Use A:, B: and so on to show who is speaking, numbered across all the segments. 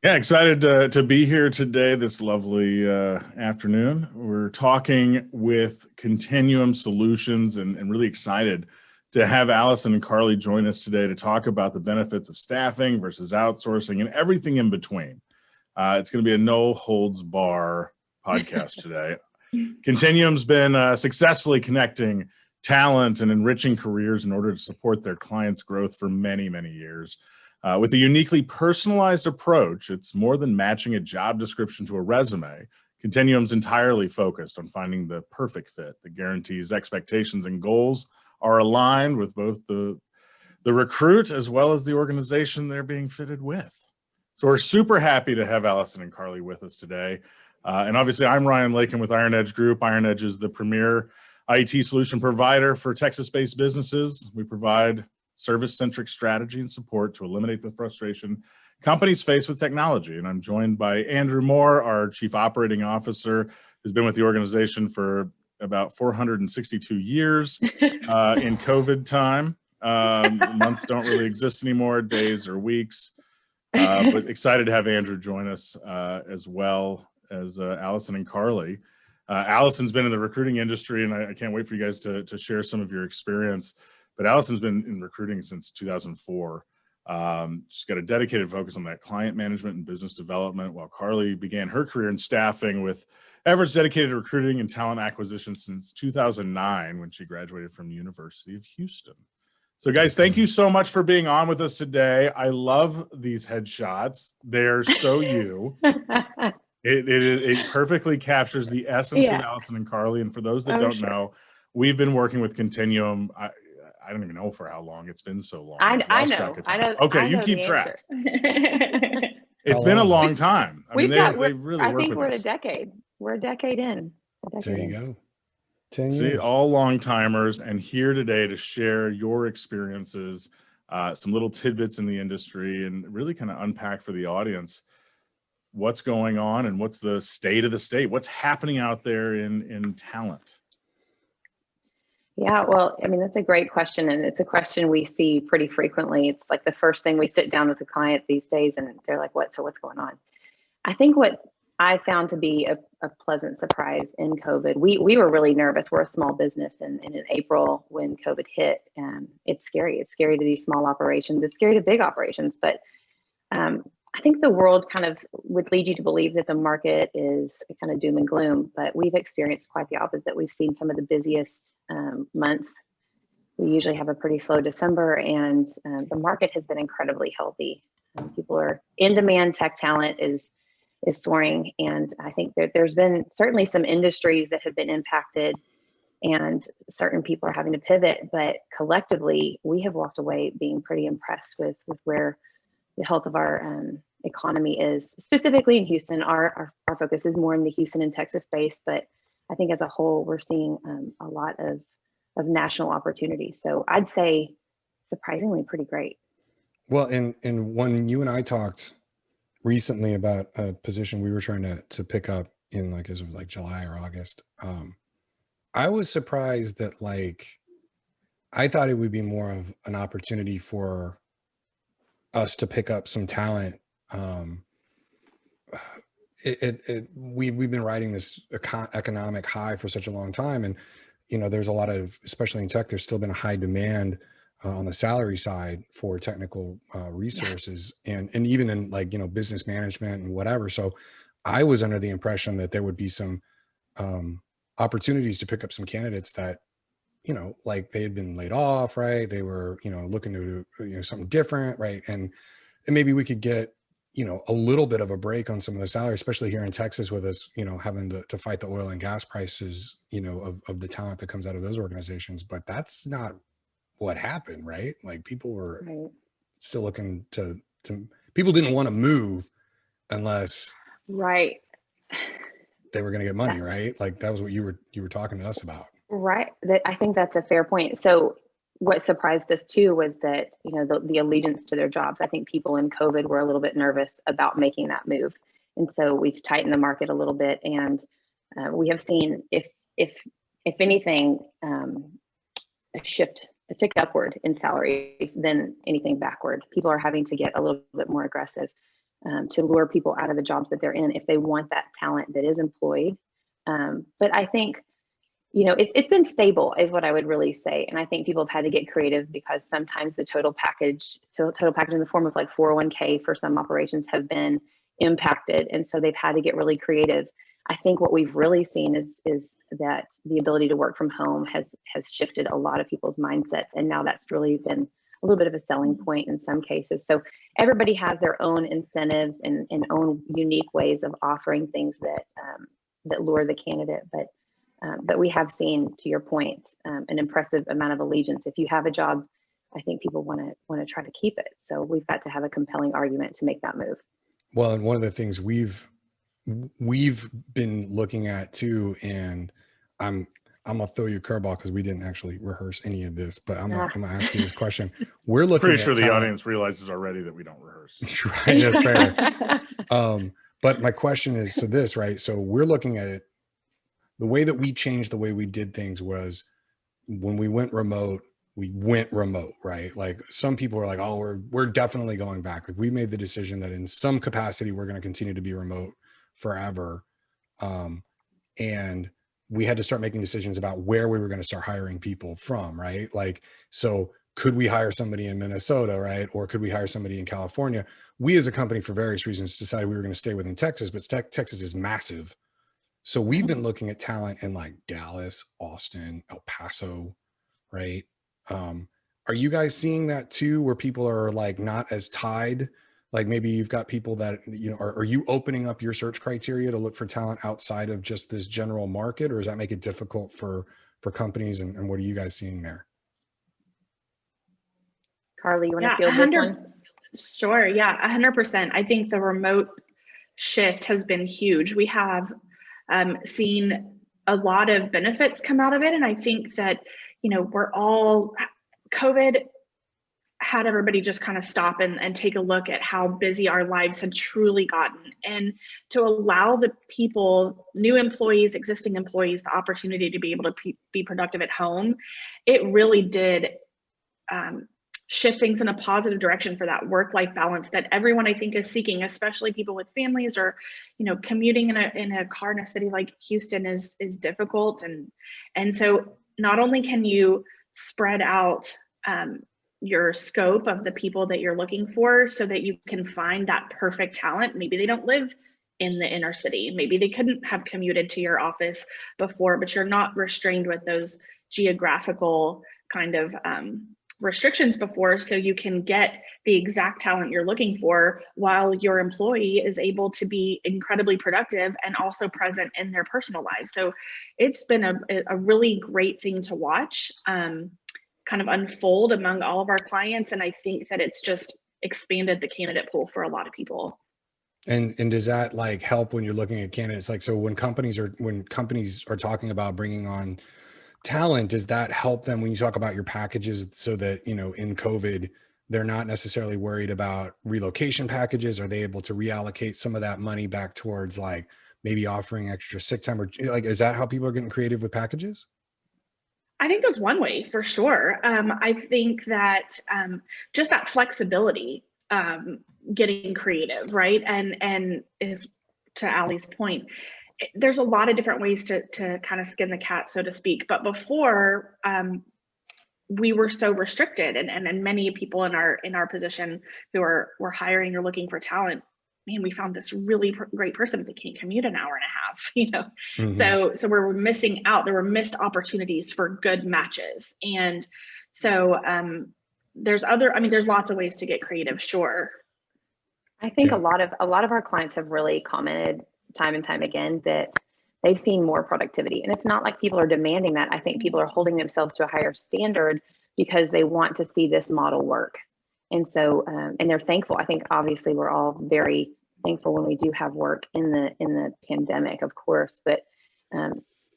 A: Yeah, excited to be here today, this lovely afternoon. We're talking with Continuum Solutions and really excited to have Allison and Carly join us today to talk about the benefits of staffing versus outsourcing and everything in between. It's going to be a no holds bar podcast today. Continuum's been successfully connecting talent and enriching careers in order to support their clients' growth for many, many years. With a uniquely personalized approach, it's more than matching a job description to a resume. Continuum's entirely focused on finding the perfect fit that guarantees expectations and goals are aligned with both the recruit as well as the organization they're being fitted with. So we're super happy to have Allison and Carly with us today. And obviously, I'm Ryan Lakin with Iron Edge Group. Iron Edge is the premier IT solution provider for Texas-based businesses. We provide service-centric strategy and support to eliminate the frustration companies face with technology. And I'm joined by Andrew Moore, our Chief Operating Officer, who's been with the organization for about 462 years in COVID time. Months don't really exist anymore, days or weeks. But excited to have Andrew join us as well as Allison and Carly. Allison's been in the recruiting industry, and I can't wait for you guys to share some of your experience. But Allison's been in recruiting since 2004. She's got a dedicated focus on that client management and business development, while Carly began her career in staffing with efforts dedicated to recruiting and talent acquisition since 2009 when she graduated from the University of Houston. So guys, thank you so much for being on with us today. I love these headshots. They're so you. It perfectly captures the essence of Allison and Carly. And for those that don't know, we've been working with Continuum. I don't even know for how long. It's been so long.
B: I know.
A: Okay, you keep track. It's been a long time.
B: I think we're a decade. We're a decade in.
C: There you go. 10 years.
A: See, all long timers, and here today to share your experiences, some little tidbits in the industry, and really kind of unpack for the audience what's going on and what's the state of the state, what's happening out there in talent.
B: Yeah, well, I mean, that's a great question. And it's a question we see pretty frequently. It's like the first thing we sit down with a client these days and they're like, what's going on? I think what I found to be a pleasant surprise in COVID, we were really nervous. We're a small business. And in April when COVID hit, it's scary. It's scary to these small operations. It's scary to big operations. But I think the world kind of would lead you to believe that the market is kind of doom and gloom, but we've experienced quite the opposite. We've seen some of the busiest months. We usually have a pretty slow December, and the market has been incredibly healthy. People are in demand. Tech talent is soaring, and I think that there's been certainly some industries that have been impacted, and certain people are having to pivot. But collectively, we have walked away being pretty impressed with where the health of our economy is, specifically in Houston. Our focus is more in the Houston and Texas space, but I think as a whole, we're seeing a lot of national opportunities. So I'd say surprisingly pretty great.
C: Well, and when you and I talked recently about a position we were trying to pick up in it was like July or August, I was surprised that I thought it would be more of an opportunity for us to pick up some talent. We've been riding this economic high for such a long time, and there's a lot of, especially in tech, there's still been a high demand on the salary side for technical resources, and even in business management and whatever. So I was under the impression that there would be some opportunities to pick up some candidates that they had been laid off, right? They were, looking to do something different, right? And maybe we could get, a little bit of a break on some of the salary, especially here in Texas with us, having to fight the oil and gas prices, of the talent that comes out of those organizations. But that's not what happened, right? People were still looking to people didn't want to move unless they were going to get money, right? That was what you were talking to us about.
B: Right. I think that's a fair point. So what surprised us too was that, the allegiance to their jobs. I think people in COVID were a little bit nervous about making that move. And so we've tightened the market a little bit, and we have seen, if anything, a tick upward in salaries than anything backward. People are having to get a little bit more aggressive. to lure people out of the jobs that they're in if they want that talent that is employed. But I think, it's been stable is what I would really say. And I think people have had to get creative because sometimes the total package in the form of like 401k for some operations have been impacted. And so they've had to get really creative. I think what we've really seen is that the ability to work from home has shifted a lot of people's mindsets. And now that's really been a little bit of a selling point in some cases. So everybody has their own incentives and own unique ways of offering things that lure the candidate. But we have seen, to your point, an impressive amount of allegiance. If you have a job, I think people want to try to keep it. So we've got to have a compelling argument to make that move.
C: Well, and one of the things we've been looking at too, and I'm gonna throw you a curveball because we didn't actually rehearse any of this, but I'm gonna ask you this question. We're looking
A: pretty sure the
C: talent.
A: audience realizes already that we don't rehearse.
C: Right, that's fair. But my question is, right? So we're looking at it. The way that we changed the way we did things was when we went remote, right? Like some people are like, oh, we're definitely going back. Like we made the decision that in some capacity, we're going to continue to be remote forever. And we had to start making decisions about where we were going to start hiring people from, right? Like, so could we hire somebody in Minnesota, right? Or could we hire somebody in California? We as a company, for various reasons, decided we were going to stay within Texas, but Texas is massive. So we've been looking at talent in like Dallas, Austin, El Paso, right? Are you guys seeing that too, where people are like not as tied? Like maybe you've got people that, are you opening up your search criteria to look for talent outside of just this general market, or does that make it difficult for companies? And what are you guys seeing there?
B: Carly, you want to field this one?
D: Sure. Yeah, 100%. I think the remote shift has been huge. We have seen a lot of benefits come out of it. And I think that, COVID had everybody just kind of stop and take a look at how busy our lives had truly gotten. And to allow the people, new employees, existing employees, the opportunity to be able to be productive at home, it really did shift things in a positive direction for that work-life balance that everyone I think is seeking, especially people with families or, commuting in a car in a city like Houston is difficult. And so not only can you spread out your scope of the people that you're looking for so that you can find that perfect talent. Maybe they don't live in the inner city. Maybe they couldn't have commuted to your office before, but you're not restrained with those geographical kind of restrictions before, so you can get the exact talent you're looking for while your employee is able to be incredibly productive and also present in their personal lives. So it's been a really great thing to watch kind of unfold among all of our clients. And I think that it's just expanded the candidate pool for a lot of people.
C: And does that like help when you're looking at candidates? Like, so when companies are talking about bringing on talent, does that help them when you talk about your packages so that, in COVID, they're not necessarily worried about relocation packages? Are they able to reallocate some of that money back towards like maybe offering extra sick time, or like, is that how people are getting creative with packages?
D: I think that's one way for sure. I think that just that flexibility, getting creative, right? And is to Allie's point, there's a lot of different ways to kind of skin the cat, so to speak. But before, we were so restricted, and many people in our position who were hiring or looking for talent, man, we found this really great person, but they can't commute an hour and a half, Mm-hmm. So we're missing out. There were missed opportunities for good matches. And so there's lots of ways to get creative, sure.
B: I think a lot of our clients have really commented time and time again that they've seen more productivity. And it's not like people are demanding that. I think people are holding themselves to a higher standard because they want to see this model work. And so, and they're thankful. I think obviously we're all very thankful when we do have work in the pandemic, of course, but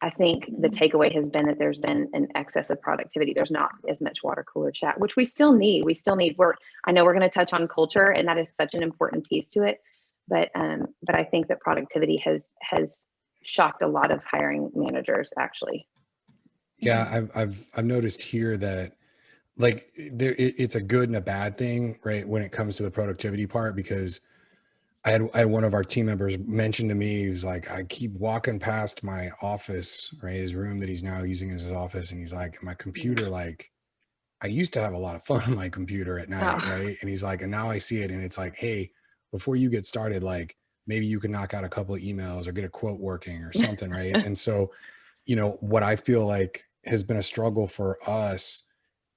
B: I think the takeaway has been that there's been an excess of productivity. There's not as much water cooler chat, which we still need. We still need work. I know we're going to touch on culture, and that is such an important piece to it. But I think that productivity has shocked a lot of hiring managers, actually.
C: Yeah, I've noticed here that like it's a good and a bad thing, right? When it comes to the productivity part, because I had one of our team members mention to me, he was like, I keep walking past my office, right? His room that he's now using as his office. And he's like, my computer, like, I used to have a lot of fun on my computer at night,
B: Oh.
C: right? And he's like, and now I see it and it's like, hey, before you get started, like maybe you can knock out a couple of emails or get a quote working or something, right? And so, you know, what I feel like has been a struggle for us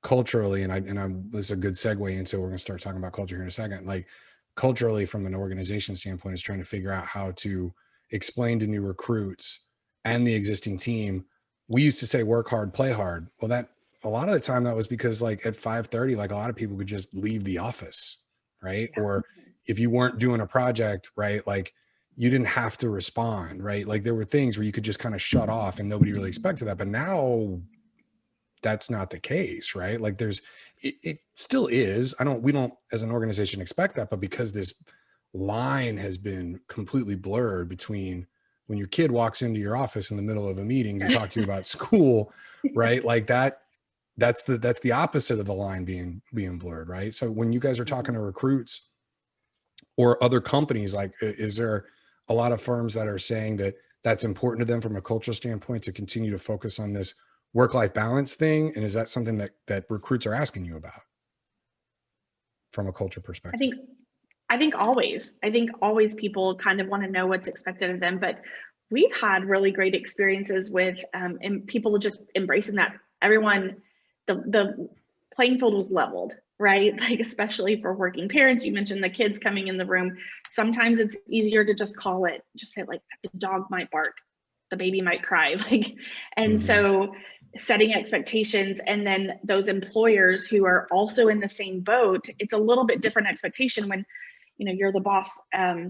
C: culturally, this is a good segue into, we're going to start talking about culture here in a second. Like culturally, from an organization standpoint, is trying to figure out how to explain to new recruits and the existing team. We used to say work hard, play hard. Well, that a lot of the time that was because like at 5:30, like a lot of people could just leave the office, right? Or if you weren't doing a project, right, like you didn't have to respond, right? Like there were things where you could just kind of shut off and nobody really expected that. But now that's not the case, right? Like it still is. We don't as an organization expect that, but because this line has been completely blurred between when your kid walks into your office in the middle of a meeting to talk to you about school, right? Like that's the opposite of the line being blurred, right? So when you guys are talking to recruits or other companies, like is there a lot of firms that are saying that that's important to them from a cultural standpoint to continue to focus on this work-life balance thing? And is that something that recruits are asking you about from a culture perspective?
D: I think always people kind of want to know what's expected of them, but we've had really great experiences with and people just embracing that everyone, the playing field was leveled, right? Like, especially for working parents, you mentioned the kids coming in the room. Sometimes it's easier to just call it, just say like, the dog might bark, the baby might cry, like, and so setting expectations, and then those employers who are also in the same boat, it's a little bit different expectation when, you know, you're the boss and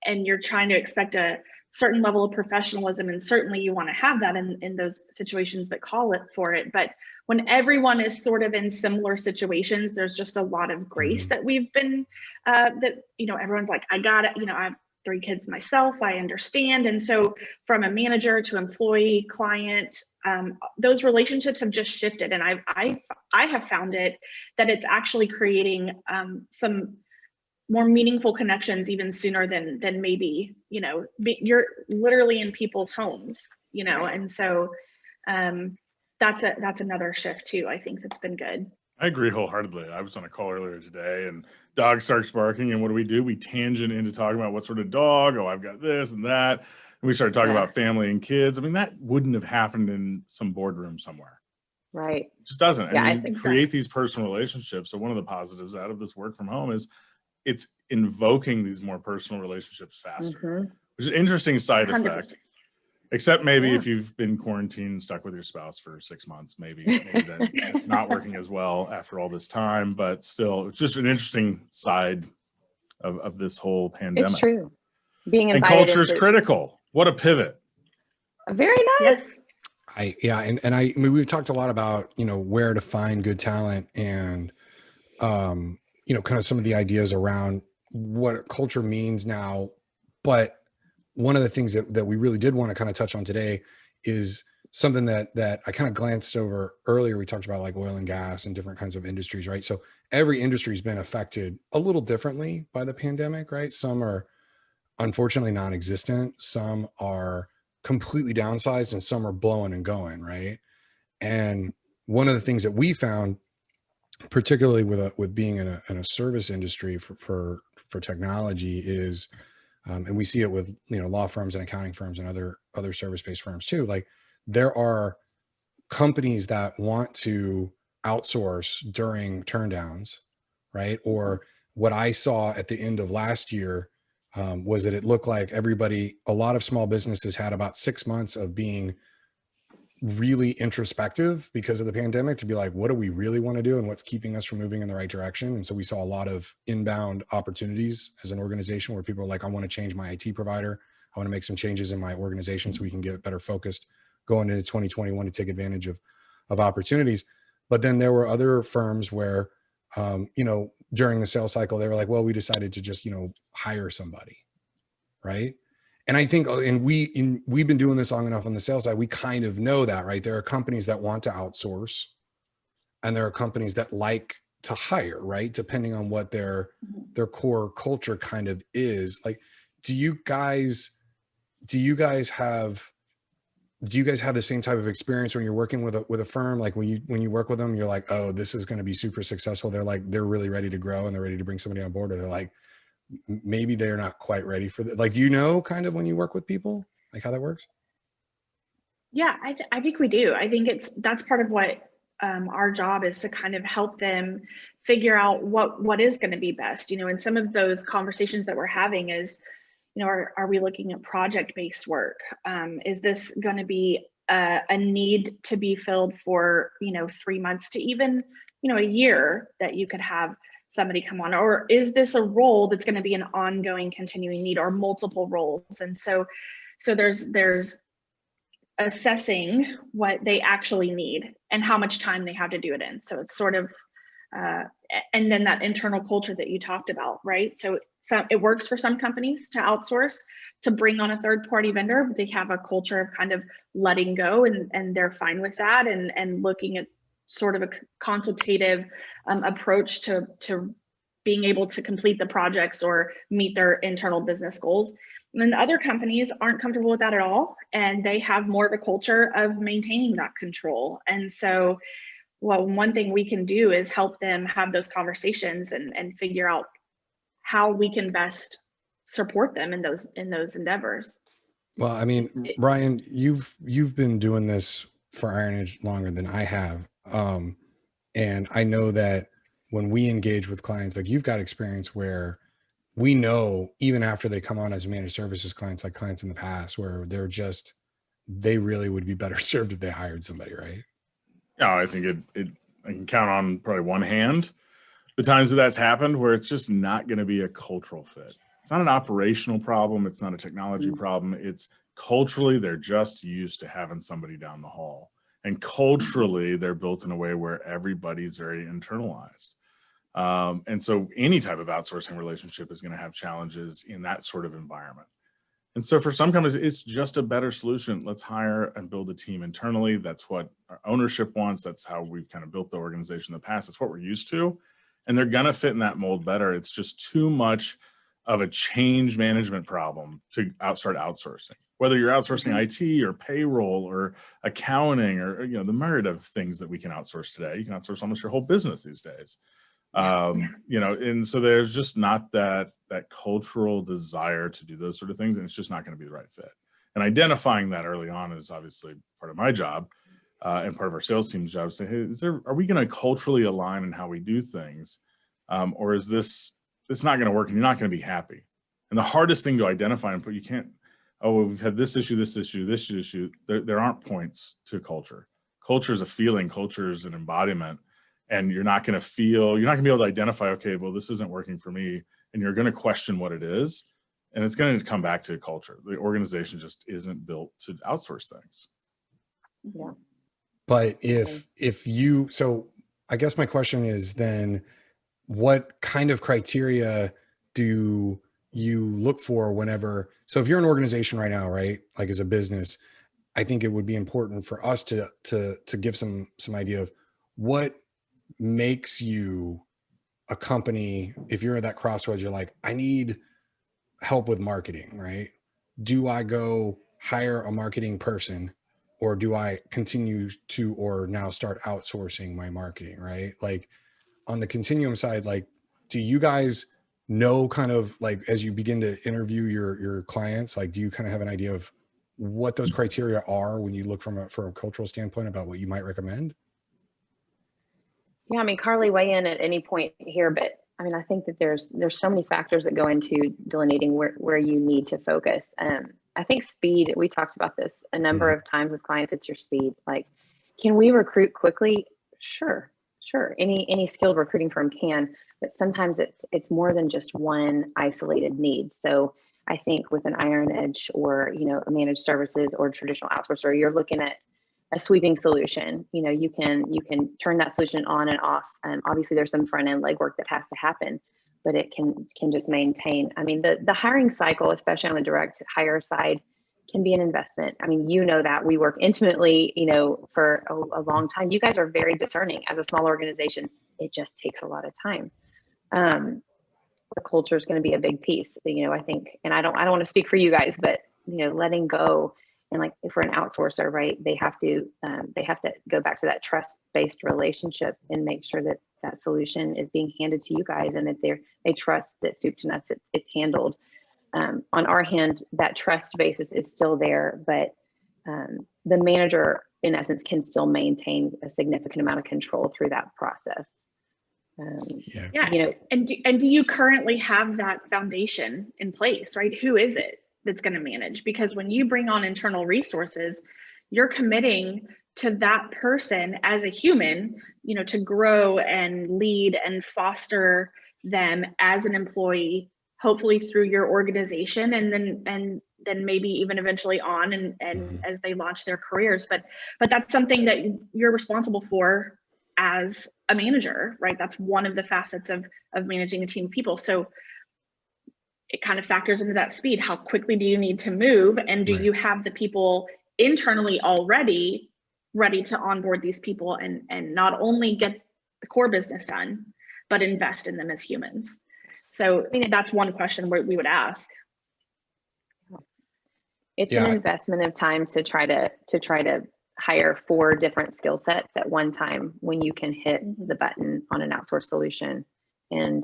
D: you're trying to expect a certain level of professionalism, and certainly you want to have that in those situations that call it for it. But when everyone is sort of in similar situations, there's just a lot of grace that we've been that, you know, everyone's like, I got it, you know, I have 3 kids myself, I understand. And so from a manager to employee, client, those relationships have just shifted. And I have found it that it's actually creating some more meaningful connections even sooner than maybe, you know, you're literally in people's homes, you know. And so that's another shift too, I think, that's been good.
A: I agree wholeheartedly. I was on a call earlier today and dog starts barking, and what do? We tangent into talking about what sort of dog. Oh, I've got this and that. And we started talking about family and kids. I mean, that wouldn't have happened in some boardroom somewhere.
B: Right.
A: It just doesn't.
B: Yeah,
A: And
B: I think
A: create these personal relationships. So one of the positives out of this work from home is it's invoking these more personal relationships faster, which is an interesting side
D: 100%.
A: effect. Except maybe if you've been quarantined and stuck with your spouse for 6 months, maybe then it's not working as well after all this time. But still, it's just an interesting side of this whole pandemic.
B: It's true. Being
A: and
B: invited
A: culture is critical. What a pivot.
B: Very nice.
D: Yes.
C: I mean, we've talked a lot about, you know, where to find good talent and, you know, kind of some of the ideas around what culture means now. But one of the things that we really did want to kind of touch on today is something that I kind of glanced over earlier. We talked about like oil and gas and different kinds of industries, right? So every industry has been affected a little differently by the pandemic, right? Some are unfortunately non-existent. Some are completely downsized and some are blowing and going, right? And one of the things that we found, particularly with being in a service industry for technology, is and we see it with, you know, law firms and accounting firms and other service-based firms too. Like there are companies that want to outsource during turndowns, right? Or what I saw at the end of last year was that it looked like a lot of small businesses had about 6 months of being really introspective because of the pandemic to be like, what do we really want to do and what's keeping us from moving in the right direction? And so we saw a lot of inbound opportunities as an organization where people are like, I want to change my IT provider. I want to make some changes in my organization so we can get better focused going into 2021 to take advantage of opportunities. But then there were other firms where, you know, during the sales cycle, they were like, well, we decided to just, you know, hire somebody. Right. And I think, and we've been doing this long enough on the sales side, we kind of know that, right? There are companies that want to outsource and there are companies that like to hire, right? Depending on what their core culture kind of is. Like, do you guys have the same type of experience when you're working with a firm? Like when you work with them, you're like, oh, this is going to be super successful. They're really ready to grow and they're ready to bring somebody on board, or they're like, maybe they're not quite ready for that. Like, do you know kind of when you work with people, like how that works?
D: Yeah, I think we do. I think that's part of what our job is, to kind of help them figure out what is going to be best. And some of those conversations that we're having is, are we looking at project-based work? Is this going to be a need to be filled for 3 months to even a year that you could have somebody come on, or is this a role that's going to be an ongoing, continuing need, or multiple roles? And so there's assessing what they actually need and how much time they have to do it in. So it's sort of, and then that internal culture that you talked about, right? So it works for some companies to outsource, to bring on a third-party vendor. They have a culture of kind of letting go, and they're fine with that, and looking at sort of a consultative approach to being able to complete the projects or meet their internal business goals. And then other companies aren't comfortable with that at all, and they have more of a culture of maintaining that control. And so, well, one thing we can do is help them have those conversations and figure out how we can best support them in those endeavors.
C: Well, I mean, Brian, you've been doing this for Iron Edge longer than I have, and I know that when we engage with clients, like you've got experience where we know even after they come on as managed services clients, like clients in the past, where they really would be better served if they hired somebody, right?
A: Yeah, I think I can count on probably one hand the times that's happened where it's just not going to be a cultural fit. It's not an operational problem. It's not a technology problem. It's culturally, they're just used to having somebody down the hall. And culturally, they're built in a way where everybody's very internalized. And so any type of outsourcing relationship is going to have challenges in that sort of environment. And so for some companies, it's just a better solution. Let's hire and build a team internally. That's what our ownership wants. That's how we've kind of built the organization in the past. That's what we're used to. And they're going to fit in that mold better. It's just too much of a change management problem to start outsourcing. Whether you're outsourcing IT or payroll or accounting or the myriad of things that we can outsource today. You can outsource almost your whole business these days. And so there's just not that cultural desire to do those sort of things, and it's just not going to be the right fit. And identifying that early on is obviously part of my job, and part of our sales team's job. Say, hey, are we going to culturally align in how we do things, or is this not going to work, and you're not going to be happy? And the hardest thing to identify and put, you can't. Oh, we've had this issue, this issue, this issue. There aren't points to culture. Culture is a feeling. Culture is an embodiment. And you're not going to be able to identify, okay, well, this isn't working for me. And you're going to question what it is. And it's going to come back to culture. The organization just isn't built to outsource things.
B: Yeah.
C: But so I guess my question is then, what kind of criteria do you look for so if you're an organization right now, right, like as a business, I think it would be important for us to give some idea of what makes you a company. If you're at that crossroads, you're like, I need help with marketing, right? Do I go hire a marketing person, or do I continue to, or now start outsourcing my marketing, right? Like on the Continuum side, like, do you guys know kind of like, as you begin to interview your clients, like, do you kind of have an idea of what those criteria are when you look from a cultural standpoint about what you might recommend?
B: Yeah, I mean, Carly, weigh in at any point here, but I mean, I think that there's so many factors that go into delineating where you need to focus. I think speed, we talked about this a number of times with clients, it's your speed. Like, can we recruit quickly? Sure. Any skilled recruiting firm can, but sometimes it's more than just one isolated need. So I think with an Iron Edge or, a managed services or traditional outsourcer, you're looking at a sweeping solution. You can turn that solution on and off. Obviously there's some front end legwork that has to happen, but it can just maintain. I mean, the hiring cycle, especially on the direct hire side, can be an investment. I mean, that we work intimately, for a long time. You guys are very discerning as a small organization. it just takes a lot of time. The culture is going to be a big piece, I think, and I don't want to speak for you guys, but letting go, and like if we're an outsourcer, right, they have to go back to that trust-based relationship and make sure that that solution is being handed to you guys, and that they trust that soup to nuts it's handled. On our hand, that trust basis is still there, but the manager, in essence, can still maintain a significant amount of control through that process.
D: And do you currently have that foundation in place, right? Who is it that's going to manage? Because when you bring on internal resources, you're committing to that person as a human, to grow and lead and foster them as an employee, hopefully through your organization, and then maybe even eventually on and as they launch their careers. But that's something that you're responsible for as a manager, right? That's one of the facets of managing a team of people. So it kind of factors into that speed. How quickly do you need to move? And do you have the people internally already ready to onboard these people and not only get the core business done, but invest in them as humans? So that's one question we would ask.
B: It's an investment of time to try to hire 4 different skill sets at one time, when you can hit the button on an outsourced solution and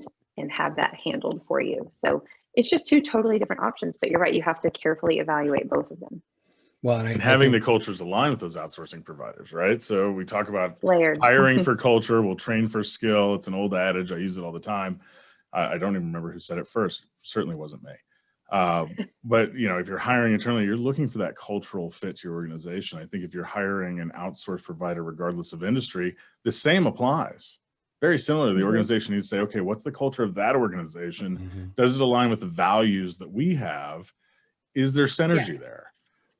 B: have that handled for you. So it's just 2 totally different options, but you're right, you have to carefully evaluate both of them.
C: Well,
A: and having the cultures align with those outsourcing providers, right? So we talk about
B: layered
A: hiring for culture, we'll train for skill. It's an old adage. I use it all the time. I don't even remember who said it first. Certainly wasn't me. But if you're hiring internally, you're looking for that cultural fit to your organization. I think if you're hiring an outsourced provider, regardless of industry, the same applies. Very similar. The organization needs to say, okay, what's the culture of that organization? Does it align with the values that we have? Is there synergy there?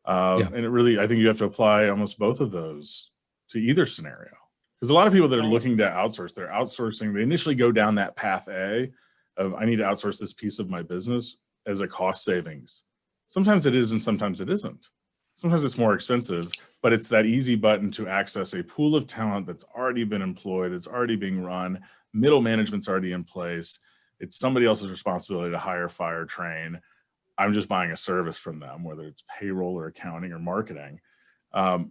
A: And it really, I think you have to apply almost both of those to either scenario. Because a lot of people that are looking to outsource, they're outsourcing, they initially go down that path A of, I need to outsource this piece of my business as a cost savings. Sometimes it is and sometimes it isn't. Sometimes it's more expensive, but it's that easy button to access a pool of talent that's already been employed, it's already being run, middle management's already in place. It's somebody else's responsibility to hire, fire, train. I'm just buying a service from them, whether it's payroll or accounting or marketing,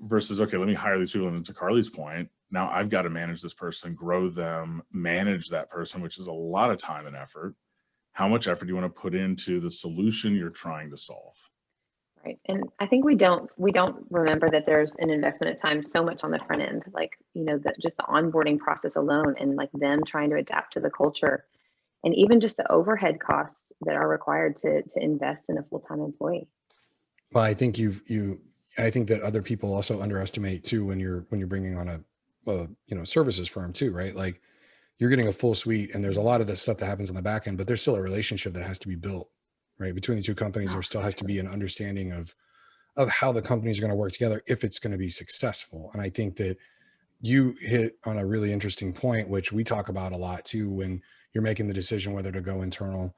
A: versus, okay, let me hire these people. And to Carly's point, now I've got to manage this person, grow them, manage that person, which is a lot of time and effort. How much effort do you want to put into the solution you're trying to solve?
B: Right. And I think we don't remember that there's an investment of time so much on the front end, like, just the onboarding process alone, and like them trying to adapt to the culture, and even just the overhead costs that are required to invest in a full-time employee.
C: Well, I think I think that other people also underestimate too, when you're bringing on a services firm too, right? Like, you're getting a full suite, and there's a lot of the stuff that happens on the back end, but there's still a relationship that has to be built, right? Between the 2 companies, there still has to be an understanding of how the companies are going to work together if it's going to be successful. And I think that you hit on a really interesting point, which we talk about a lot too, when you're making the decision whether to go internal,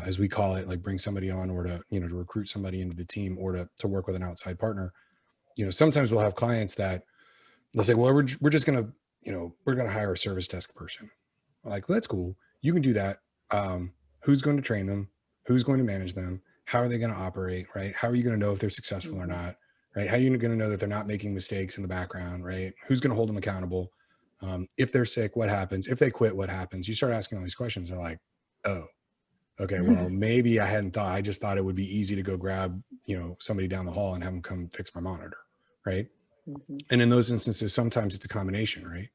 C: as we call it, like bring somebody on, or to, to recruit somebody into the team, or to work with an outside partner. Sometimes we'll have clients that they'll say, well, we're just going to, we're going to hire a service desk person. Like, well, that's cool. You can do that. Who's going to train them? Who's going to manage them? How are they going to operate, right? How are you going to know if they're successful or not, right? How are you going to know that they're not making mistakes in the background, right? Who's going to hold them accountable? If they're sick, what happens? If they quit, what happens? You start asking all these questions. They're like, oh, okay, well, maybe I hadn't thought. I just thought it would be easy to go grab, somebody down the hall and have them come fix my monitor, right? And in those instances, sometimes it's a combination, right?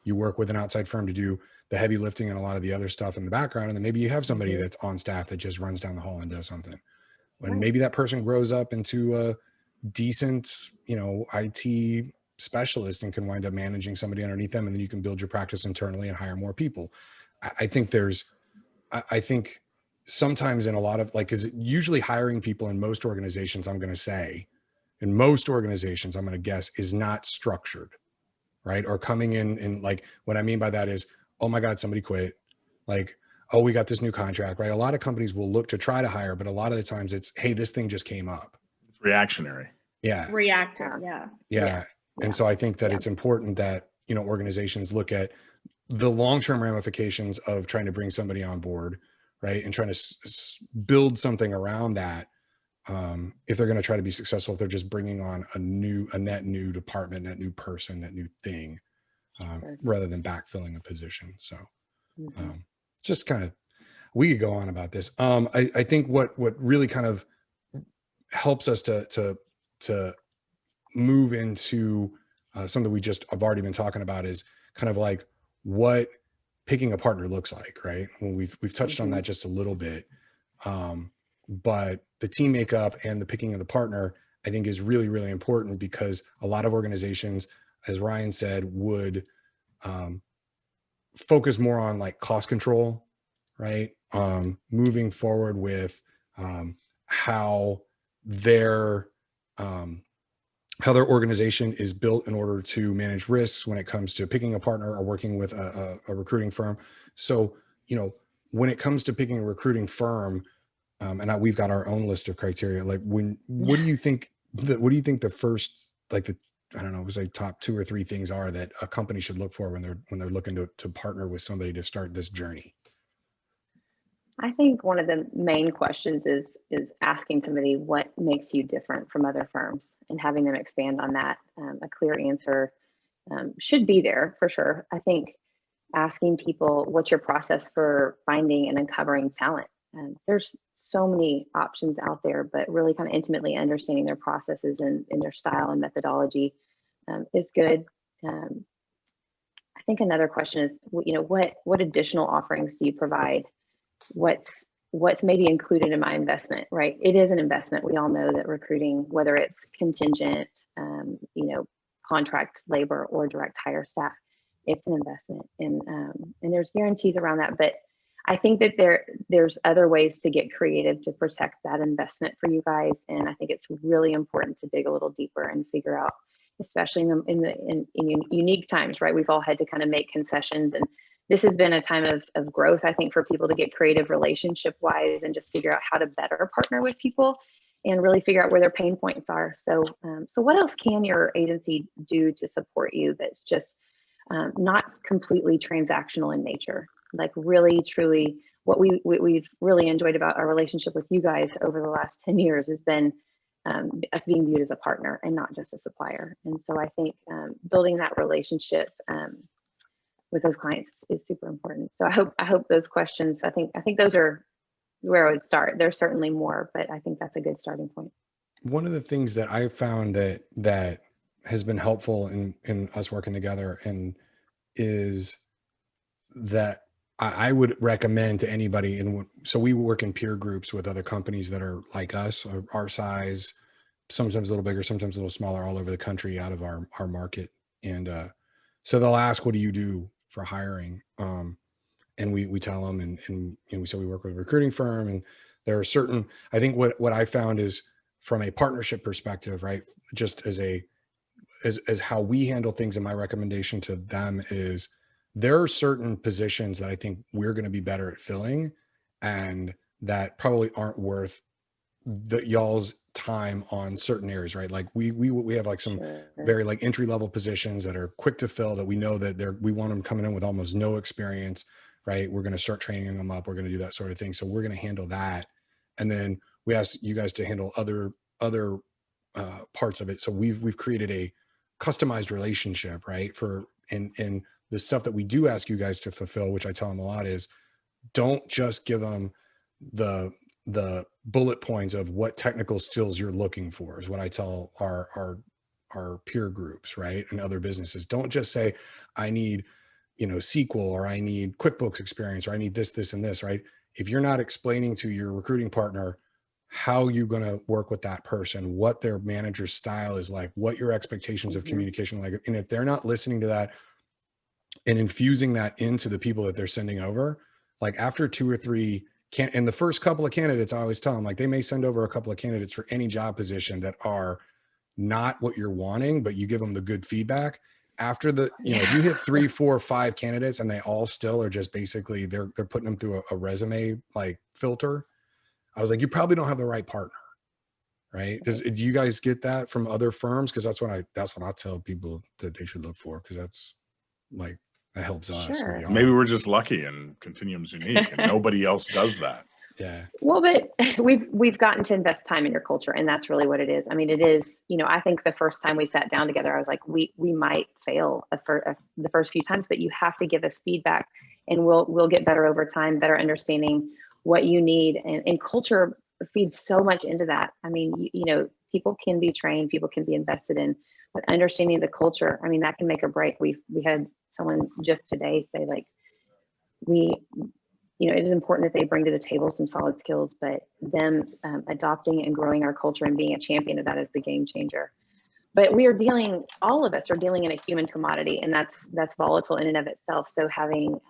C: You work with an outside firm to do the heavy lifting and a lot of the other stuff in the background. And then maybe you have somebody that's on staff that just runs down the hall and does something. When maybe that person grows up into a decent, IT specialist and can wind up managing somebody underneath them. And then you can build your practice internally and hire more people. I think sometimes in a lot of because usually hiring people in most organizations, I'm going to guess, is not structured, right? Or coming in and like, what I mean by that is, oh my God, somebody quit. Like, oh, we got this new contract, right? A lot of companies will look to try to hire, but a lot of the times it's, hey, this thing just came up.
A: It's reactionary.
C: Yeah.
D: Reactive.
C: Yeah. And so I think that it's important that, organizations look at, the long-term ramifications of trying to bring somebody on board, right, and trying to build something around that, if they're going to try to be successful, if they're just bringing on a net new department, net new person, net new thing, rather than backfilling a position. So just kind of, we could go on about this. I think what really kind of helps us to move into something I've already been talking about is kind of like what picking a partner looks like, right? Well, we've touched on that just a little bit. But the team makeup and the picking of the partner, I think, is really, really important, because a lot of organizations, as Ryan said, would focus more on like cost control, right? Moving forward with how their organization is built in order to manage risks when it comes to picking a partner or working with a recruiting firm. So, when it comes to picking a recruiting firm, and we've got our own list of criteria. Like, what do you think the first, like I don't know, it was like top 2 or 3 things are that a company should look for when they're looking to partner with somebody to start this journey?
B: I think one of the main questions is asking somebody what makes you different from other firms, and having them expand on that. A clear answer should be there for sure. I think asking people, what's your process for finding and uncovering talent? There's so many options out there, but really kind of intimately understanding their processes and their style and methodology is good. I think another question is, what additional offerings do you provide? What's maybe included in my investment, right? It is an investment. We all know that recruiting, whether it's contingent, contract labor or direct hire staff, it's an investment, and there's guarantees around that. But I think that there's other ways to get creative to protect that investment for you guys, and I think it's really important to dig a little deeper and figure out, especially in unique times, right? We've all had to kind of make concessions, and this has been a time of growth, I think, for people to get creative relationship wise and just figure out how to better partner with people and really figure out where their pain points are. So what else can your agency do to support you that's just not completely transactional in nature? Like, really, truly, what we've really enjoyed about our relationship with you guys over the last 10 years has been us being viewed as a partner and not just a supplier. And so I think building that relationship with those clients is super important. So I hope those questions, I think those are where I would start. There's certainly more, but I think that's a good starting point.
C: One of the things that I found that has been helpful in us working together and is that I would recommend to anybody. And so we work in peer groups with other companies that are like us, or our size, sometimes a little bigger, sometimes a little smaller, all over the country, out of our market. And so they'll ask, what do you do for hiring? And we tell them, and we say we work with a recruiting firm. And there are certain, I think what I found is, from a partnership perspective, right, just as how we handle things, and my recommendation to them is, there are certain positions that I think we're going to be better at filling, and that probably aren't worth y'all's time on certain areas, right? Like we have like some very like entry level positions that are quick to fill, that we know that we want them coming in with almost no experience, right? We're going to start training them up. We're going to do that sort of thing. So we're going to handle that. And then we ask you guys to handle other parts of it. So we've created a customized relationship, right? And the stuff that we do ask you guys to fulfill, which I tell them a lot, is don't just give them the bullet points of what technical skills you're looking for, is what I tell our peer groups, right? And other businesses. Don't just say, I need, SQL, or I need QuickBooks experience, or I need this, and this, right? If you're not explaining to your recruiting partner how you're going to work with that person, what their manager's style is like, what your expectations of communication are like, and if they're not listening to that and infusing that into the people that they're sending over, like after 2 or 3 and the first couple of candidates, I always tell them, like, they may send over a couple of candidates for any job position that are not what you're wanting, but you give them the good feedback. After if you hit 3, 4, 5 candidates and they all still are just basically, they're putting them through a resume like filter, I was like, you probably don't have the right partner, right? Do you guys get that from other firms? Because that's what I tell people that they should look for, because that's like That helps us.
B: Sure.
C: We
A: Maybe
C: are.
A: we're just lucky and Continuum's unique and nobody else does that.
C: Yeah.
B: Well, but we've gotten to invest time in your culture, and that's really what it is. I mean, it is, I think the first time we sat down together, I was like, we might fail the first few times, but you have to give us feedback, and we'll get better over time, better understanding what you need, and culture feeds so much into that. I mean, people can be trained, people can be invested in, but understanding the culture, I mean, that can make or break. We had someone just today say, like, it is important that they bring to the table some solid skills, but them adopting and growing our culture and being a champion of that is the game changer. But all of us are dealing in a human commodity, and that's volatile in and of itself. So having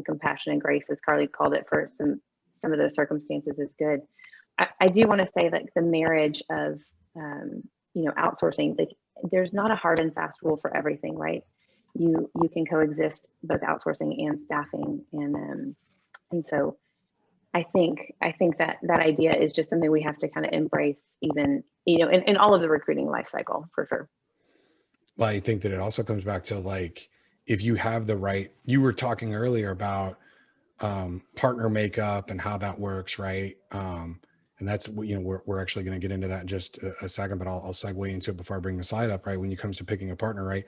B: compassion and grace, as Carly called it, for some of those circumstances is good. I do want to say that the marriage of outsourcing, like, there's not a hard and fast rule for everything, right? You can coexist both outsourcing and staffing, and so I think that idea is just something we have to kind of embrace, even in all of the recruiting life cycle, for sure.
C: Well, I think that it also comes back to, like, if you have the right, you were talking earlier about partner makeup and how that works, right? And that's what, we're actually going to get into that in just a second, but I'll segue into it before I bring the slide up, right? When it comes to picking a partner, right?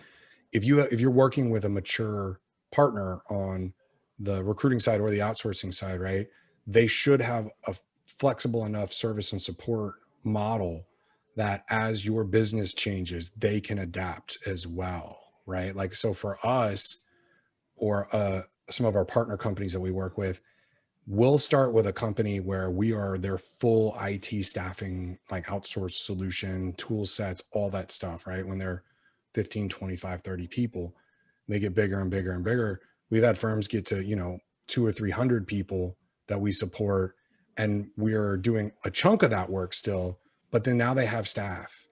C: If you're working with a mature partner on the recruiting side or the outsourcing side, right, they should have a flexible enough service and support model that as your business changes, they can adapt as well, right? Like, so for us, or some of our partner companies that we work with, we'll start with a company where we are their full IT staffing, like outsource solution, tool sets, all that stuff, right? When they're 15, 25, 30 people, they get bigger and bigger and bigger. We've had firms get to, 200 or 300 people that we support, and we're doing a chunk of that work still, but then now they have staff,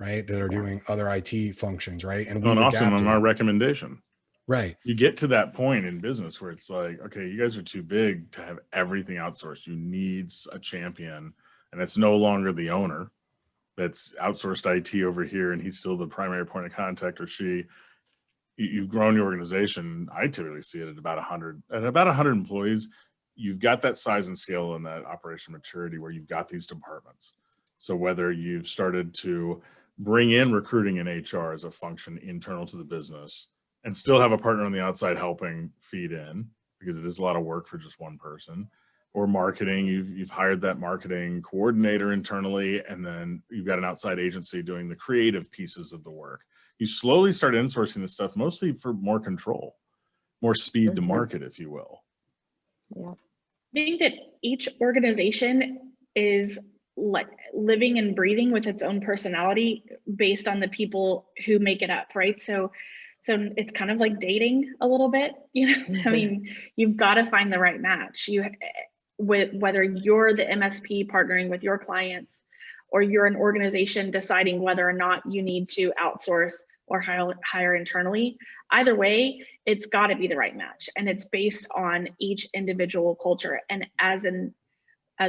C: right, that are doing other IT functions, right? And we've
A: often
C: adapted.
A: on our recommendation.
C: Right.
A: You get to that point in business where it's like, okay, you guys are too big to have everything outsourced. You need a champion, and it's no longer the owner that's outsourced IT over here, and he's still the primary point of contact, or she. You've grown your organization. I typically see it at about 100. At about 100 employees, you've got that size and scale and that operation maturity where you've got these departments. So whether you've started to bring in recruiting and HR as a function internal to the business, and still have a partner on the outside helping feed in, because it is a lot of work for just one person, or marketing, you've hired that marketing coordinator internally, and then you've got an outside agency doing the creative pieces of the work. You slowly start insourcing this stuff, mostly for more control, more speed to market, if you will.
B: Yeah.
D: I think that each organization is like living and breathing with its own personality based on the people who make it up, right? So it's kind of like dating a little bit, I mean, you've got to find the right match. With whether you're the MSP partnering with your clients, or you're an organization deciding whether or not you need to outsource or hire internally, either way, it's got to be the right match, and it's based on each individual culture. And as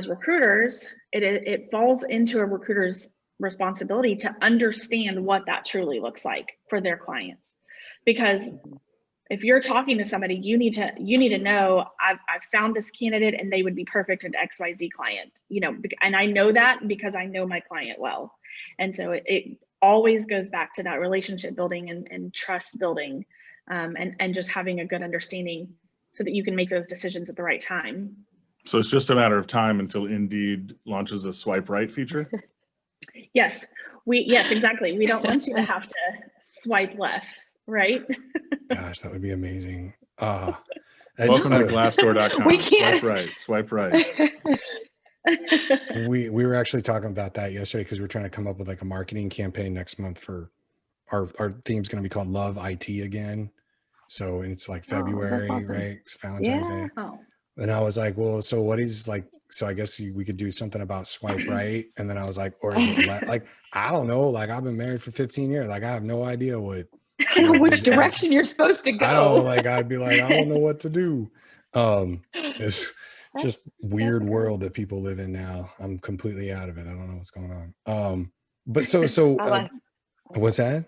D: recruiters, it falls into a recruiter's responsibility to understand what that truly looks like for their clients. Because if you're talking to somebody, you need to know, I've found this candidate and they would be perfect at XYZ client, and I know that because I know my client well. And so it always goes back to that relationship building and trust building, and just having a good understanding so that you can make those decisions at the right time.
A: So it's just a matter of time until Indeed launches a swipe right feature?
D: Yes, exactly. We don't want you to have to swipe left, right?
C: Gosh, that would be amazing.
A: Welcome to Glassdoor.com.
B: We can't.
A: Swipe right.
C: We were actually talking about that yesterday, because we're trying to come up with like a marketing campaign next month for our theme's going to be called Love IT again. So, and it's like February,
B: awesome.
C: right? It's Valentine's Day.
D: Oh.
C: And I was like, well, so what is like, so I guess we could do something about swipe right. And then I was like, or is it like, I don't know. Like, I've been married for 15 years. Like, I have no idea which
B: direction you're supposed to go.
C: I don't, like, I'd be like, I don't know what to do. It's just weird world that people live in now. I'm completely out of it. I don't know what's going on. But so what's that?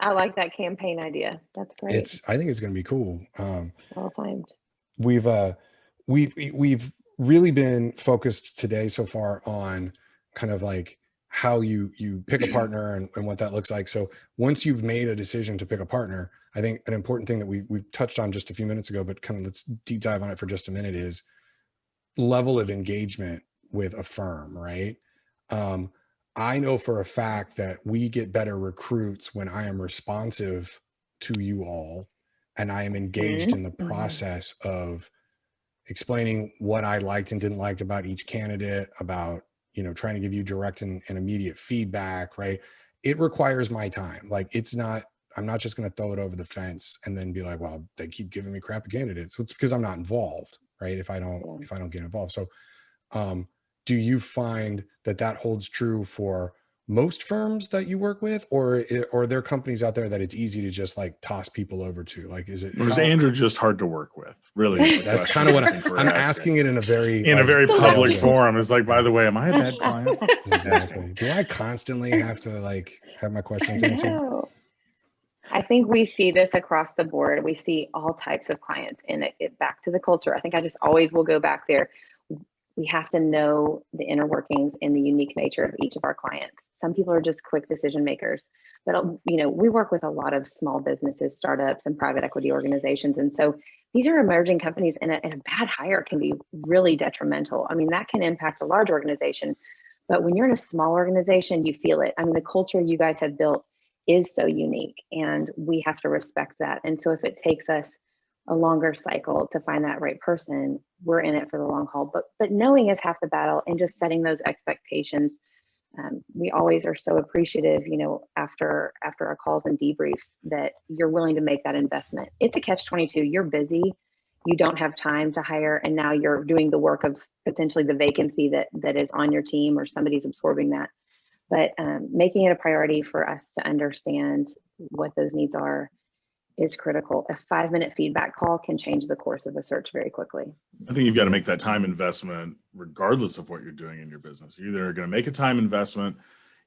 B: I like that campaign idea. That's great.
C: I think it's going to be cool.
B: Well timed.
C: We've really been focused today so far on kind of like how you pick a partner and what that looks like. So once you've made a decision to pick a partner, I think an important thing that we've touched on just a few minutes ago, but kind of let's deep dive on it for just a minute, is level of engagement with a firm, right? I know for a fact that we get better recruits when I am responsive to you all and I am engaged in the process of explaining what I liked and didn't like about each candidate, about, trying to give you direct and immediate feedback, right? It requires my time. Like, I'm not just going to throw it over the fence and then be like, well, they keep giving me crappy candidates. So it's because I'm not involved, right? If I don't get involved. So, do you find that holds true for most firms that you work with, or are there companies out there that it's easy to just like toss people over to? Like, is
A: Andrew just hard to work with? Really,
C: that's kind of what I'm asking it in a very
A: public forum. It's like, by the way, am I a bad client?
C: Exactly. Do I constantly have to like have my questions answered?
B: No. I think we see this across the board. We see all types of clients, and it back to the culture. I think I just always will go back there. We have to know the inner workings and the unique nature of each of our clients. Some people are just quick decision makers, but we work with a lot of small businesses, startups, and private equity organizations. And so these are emerging companies, and a bad hire can be really detrimental. I mean, that can impact a large organization, but when you're in a small organization, you feel it. I mean, the culture you guys have built is so unique, and we have to respect that. And so if it takes us a longer cycle to find that right person, we're in it for the long haul. But knowing is half the battle, and just setting those expectations. We always are so appreciative, after our calls and debriefs, that you're willing to make that investment. It's a catch-22. You're busy, you don't have time to hire, and now you're doing the work of potentially the vacancy that is on your team, or somebody's absorbing that. But making it a priority for us to understand what those needs are is critical. A 5-minute feedback call can change the course of a search very quickly.
A: I think you've got to make that time investment regardless of what you're doing in your business. You're either going to make a time investment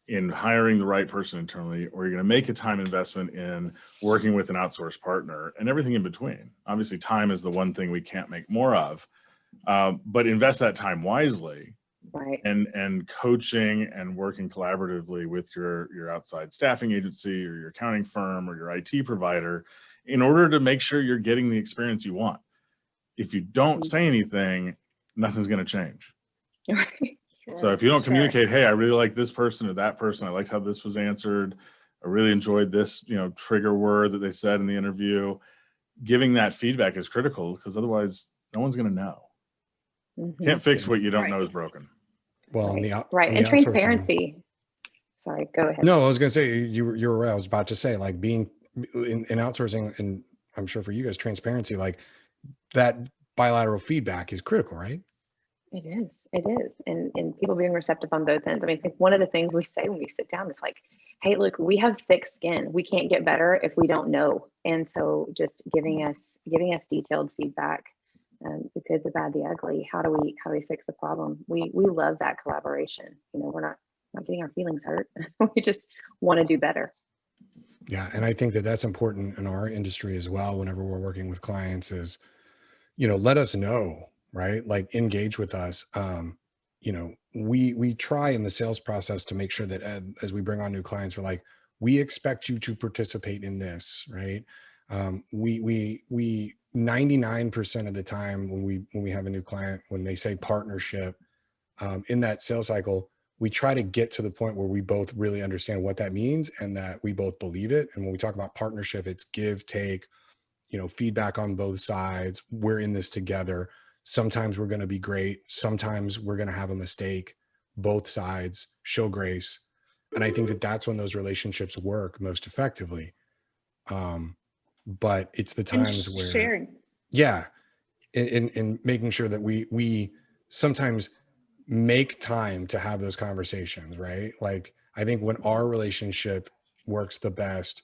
A: in hiring the right person internally, or you're going to make a time investment in working with an outsourced partner, and everything in between. Obviously, time is the one thing we can't make more of, but invest that time wisely.
B: Right.
A: And coaching and working collaboratively with your outside staffing agency or your accounting firm or your IT provider in order to make sure you're getting the experience you want. If you don't say anything, nothing's going to change.
B: Right.
A: So if you don't communicate, hey, I really like this person or that person, I liked how this was answered, I really enjoyed this, trigger word that they said in the interview, giving that feedback is critical, because otherwise no one's going to know. Can't fix what you don't know is broken.
C: Well,
B: right. And transparency. Sorry, go ahead.
C: No, I was going to say, you were right. I was about to say, like, being in outsourcing, and I'm sure for you guys, transparency, like that bilateral feedback is critical, right?
B: It is. And people being receptive on both ends. I mean, I think one of the things we say when we sit down is like, hey, look, we have thick skin. We can't get better if we don't know. And so just giving us detailed feedback, the good, the bad, the ugly. How do we fix the problem? We love that collaboration. We're not getting our feelings hurt. We just want to do better.
C: Yeah, and I think that's important in our industry as well. Whenever we're working with clients, is let us know, right? Like, engage with us. We try in the sales process to make sure that as we bring on new clients, we're like, we expect you to participate in this, right? We 99% of the time when we have a new client, when they say partnership, in that sales cycle, we try to get to the point where we both really understand what that means and that we both believe it. And when we talk about partnership, it's give, take, feedback on both sides. We're in this together. Sometimes we're going to be great. Sometimes we're going to have a mistake. Both sides show grace. And I think that's when those relationships work most effectively. But it's the times where
D: sharing.
C: Yeah. In making sure that we sometimes make time to have those conversations, right? Like, I think when our relationship works the best,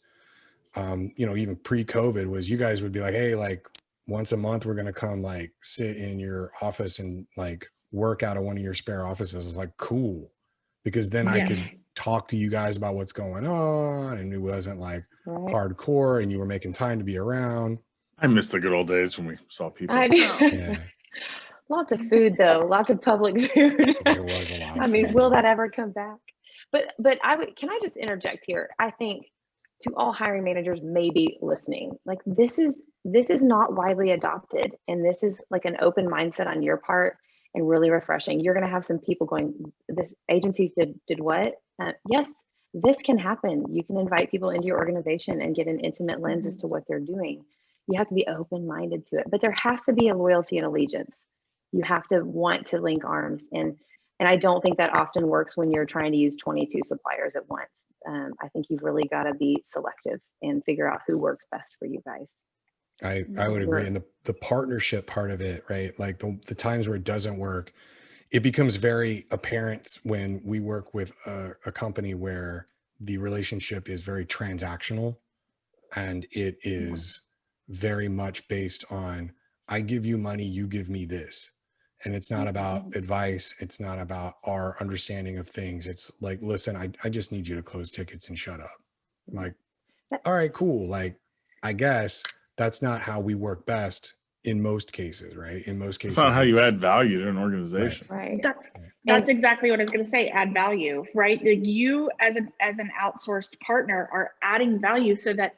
C: even pre-COVID, was you guys would be like, hey, like once a month, we're going to come like sit in your office and like work out of one of your spare offices. It's like, cool. Because then I could talk to you guys about what's going on, and it wasn't like
B: Right.
C: hardcore and you were making time to be around.
A: I miss the good old days when we saw people.
B: I do.
C: Yeah,
B: Lots of food though, lots of public food.
C: there was a lot of
B: I mean,
C: food.
B: will that ever come back? But can I just interject here? I think to all hiring managers maybe listening, like this is not widely adopted, and this is like an open mindset on your part and really refreshing. You're going to have some people going, this agencies did what? Yes, this can happen. You can invite people into your organization and get an intimate lens as to what they're doing. You have to be open-minded to it, but there has to be a loyalty and allegiance. You have to want to link arms, and I don't think that often works when you're trying to use 22 suppliers at once. I think you've really got to be selective and figure out who works best for you guys.
C: I would agree. And the partnership part of it, right? Like the times where it doesn't work, it becomes very apparent when we work with a company where the relationship is very transactional, and it is very much based on, I give you money, you give me this. And it's not about advice. It's not about our understanding of things. It's like, listen, I just need you to close tickets and shut up. I'm like, all right, cool. Like, I guess that's not how we work best in most cases, right? In most cases,
A: It's not how you add value to an organization.
B: Right.
D: That's exactly what I was going to say. Add value, right? Like you as an outsourced partner are adding value so that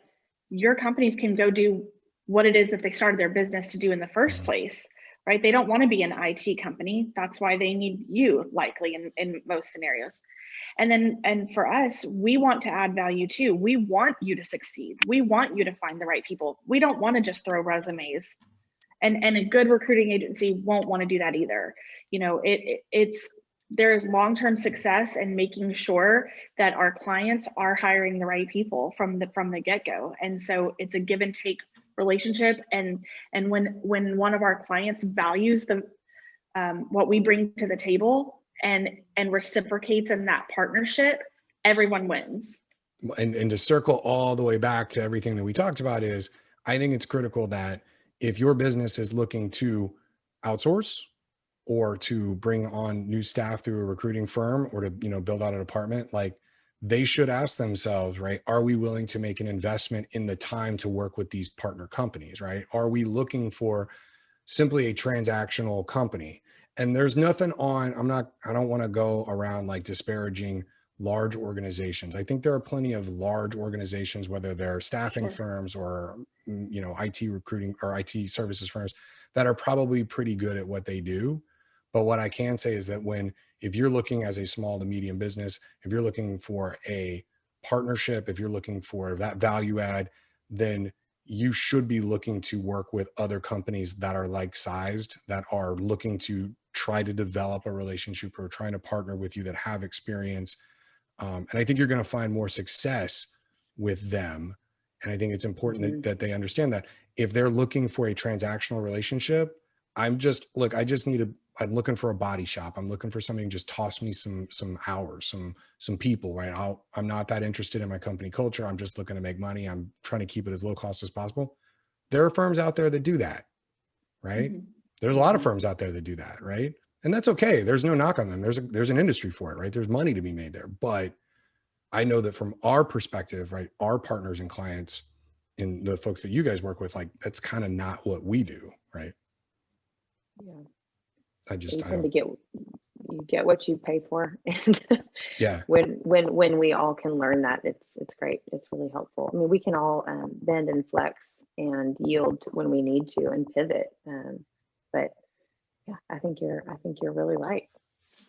D: your companies can go do what it is that they started their business to do in the first place, right? They don't want to be an IT company. That's why they need you, likely in most scenarios. And for us, we want to add value too. We want you to succeed. We want you to find the right people. We don't want to just throw resumes. And a good recruiting agency won't want to do that either. You know, there's long-term success in making sure that our clients are hiring the right people from the get-go. And so it's a give and take relationship. And when one of our clients values what we bring to the table and reciprocates in that partnership, everyone wins.
C: And to circle all the way back to everything that we talked about is, I think it's critical that if your business is looking to outsource or to bring on new staff through a recruiting firm, or to, build out a department, like, they should ask themselves, right, are we willing to make an investment in the time to work with these partner companies, right? Are we looking for simply a transactional company? And there's nothing I don't want to go around like disparaging large organizations. I think there are plenty of large organizations, whether they're staffing firms or, IT recruiting or IT services firms, that are probably pretty good at what they do. But what I can say is that if you're looking as a small to medium business, if you're looking for a partnership, if you're looking for that value add, then you should be looking to work with other companies that are like sized, that are looking to try to develop a relationship or trying to partner with you, that have experience. And I think you're going to find more success with them. And I think it's important that they understand that if they're looking for a transactional relationship, I'm looking for a body shop. I'm looking for somebody to just toss me some hours, some people, right? I'm not that interested in my company culture. I'm just looking to make money. I'm trying to keep it as low cost as possible. There are firms out there that do that, right? There's a lot of firms out there that do that, right? And that's okay. There's no knock on them. There's an industry for it, right? There's money to be made there. But I know that from our perspective, right, our partners and clients and the folks that you guys work with, like, that's kind of not what we do, right?
B: Yeah.
C: I
B: tend to get what you pay for, and
C: yeah,
B: when we all can learn that, it's great. It's really helpful. I mean, we can all bend and flex and yield when we need to and pivot. But yeah, I think you're really right.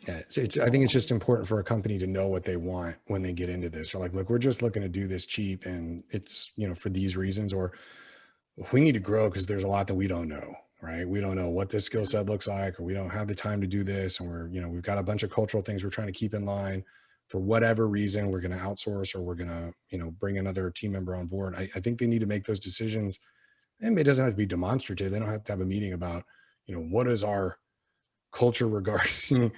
C: Yeah, I think it's just important for a company to know what they want when they get into this. Or like, look, we're just looking to do this cheap, and it's, for these reasons, or we need to grow because there's a lot that we don't know, right? We don't know what this skill set looks like, or we don't have the time to do this. And we've got a bunch of cultural things we're trying to keep in line. For whatever reason, we're going to outsource, or we're going to, bring another team member on board. I think they need to make those decisions. And it doesn't have to be demonstrative. They don't have to have a meeting about, what is our culture regarding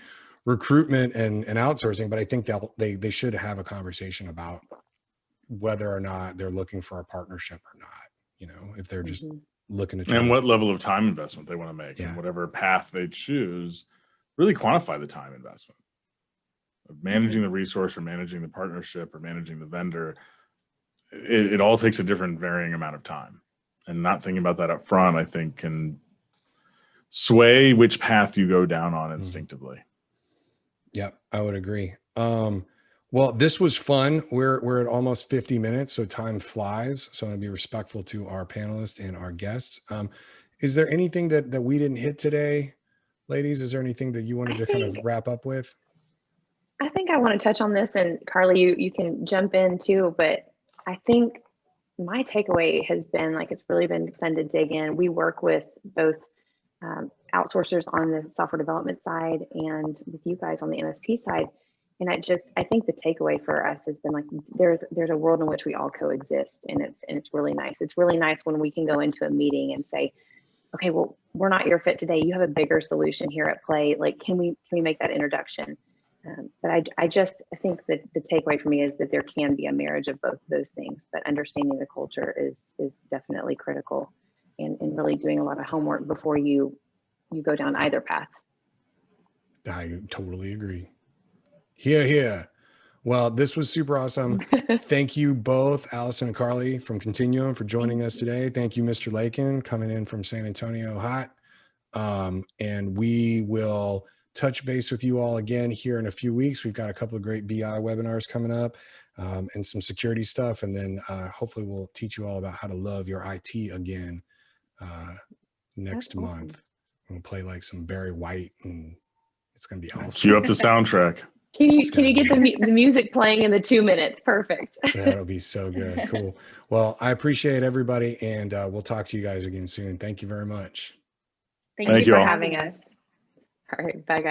C: recruitment and outsourcing. But I think they should have a conversation about whether or not they're looking for a partnership or not, if they're just looking to
A: and what level of time investment they want to make, and whatever path they choose, really quantify the time investment. of managing the resource or managing the partnership or managing the vendor, it all takes a different varying amount of time. And not thinking about that up front, I think, can sway which path you go down on instinctively.
C: Yeah, I would agree. Well, this was fun. We're at almost 50 minutes, so time flies. So I'm gonna be respectful to our panelists and our guests. Is there anything that we didn't hit today, ladies? Is there anything that you wanted to kind of wrap up with?
B: I think I want to touch on this, and Carly, you can jump in too, but I think my takeaway has been like, it's really been fun to dig in. We work with both outsourcers on the software development side and with you guys on the MSP side. And I think the takeaway for us has been like, there's a world in which we all coexist, and it's really nice. It's really nice when we can go into a meeting and say, okay, well, we're not your fit today. You have a bigger solution here at play. Like, can we make that introduction? But I think that the takeaway for me is that there can be a marriage of both of those things, but understanding the culture is definitely critical, and really doing a lot of homework before you go down either path.
C: I totally agree. Here. Well, this was super awesome. Thank you both, Allison and Carly from Continuum, for joining us today. Thank you, Mr. Lakin, coming in from San Antonio hot. And we will touch base with you all again here in a few weeks. We've got a couple of great BI webinars coming up, and some security stuff. And then hopefully we'll teach you all about how to love your IT again next month. We'll play like some Barry White, and it's going to be awesome.
A: Cue up the soundtrack.
B: Can you get the music playing in the 2 minutes? Perfect.
C: That'll be so good. Cool. Well, I appreciate everybody, and we'll talk to you guys again soon. Thank you very much.
B: Thank you for having us. All right. Bye, guys.